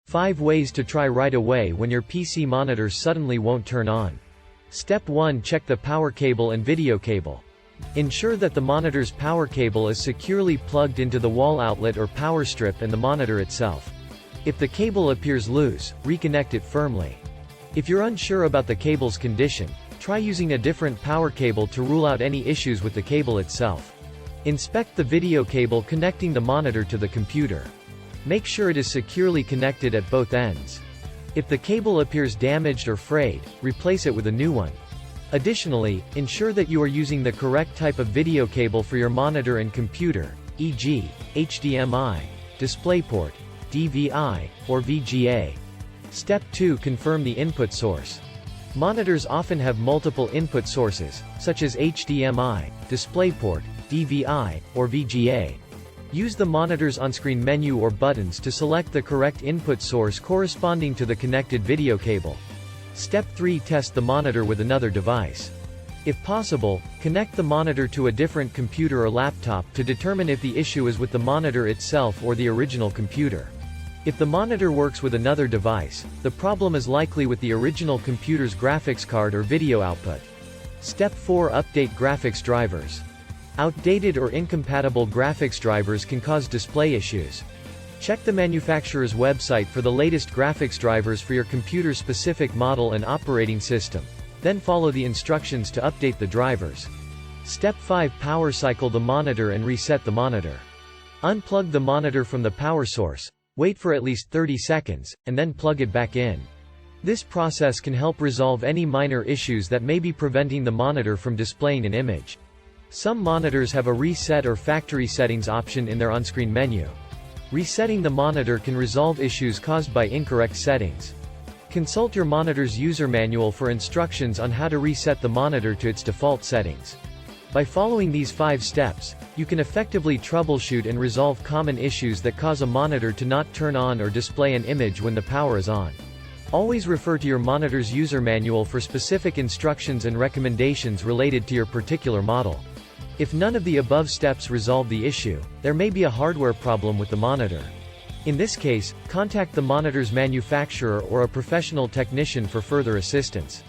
5 ways to try right away when your PC monitor suddenly won't turn on. Step 1. Check the power cable and video cable. Ensure that the monitor's power cable is securely plugged into the wall outlet or power strip and the monitor itself. If the cable appears loose, reconnect it firmly. If you're unsure about the cable's condition, try using a different power cable to rule out any issues with the cable itself. Inspect the video cable connecting the monitor to the computer. Make sure it is securely connected at both ends. If the cable appears damaged or frayed, replace it with a new one. Additionally, ensure that you are using the correct type of video cable for your monitor and computer, e.g., HDMI, DisplayPort, DVI, or VGA. Step 2. Confirm the input source. Monitors often have multiple input sources, such as HDMI, DisplayPort, DVI, or VGA. Use the monitor's on-screen menu or buttons to select the correct input source corresponding to the connected video cable. Step 3. Test the monitor with another device. If possible, connect the monitor to a different computer or laptop to determine if the issue is with the monitor itself or the original computer. If the monitor works with another device, the problem is likely with the original computer's graphics card or video output. Step 4. Update graphics drivers. Outdated or incompatible graphics drivers can cause display issues. Check the manufacturer's website for the latest graphics drivers for your computer's specific model and operating system. Then follow the instructions to update the drivers. Step 5. Power cycle the monitor and reset the monitor. Unplug the monitor from the power source, wait for at least 30 seconds, and then plug it back in. This process can help resolve any minor issues that may be preventing the monitor from displaying an image. Some monitors have a reset or factory settings option in their on-screen menu. Resetting the monitor can resolve issues caused by incorrect settings. Consult your monitor's user manual for instructions on how to reset the monitor to its default settings. By following these 5 steps, you can effectively troubleshoot and resolve common issues that cause a monitor to not turn on or display an image when the power is on. Always refer to your monitor's user manual for specific instructions and recommendations related to your particular model. If none of the above steps resolve the issue, there may be a hardware problem with the monitor. In this case, contact the monitor's manufacturer or a professional technician for further assistance.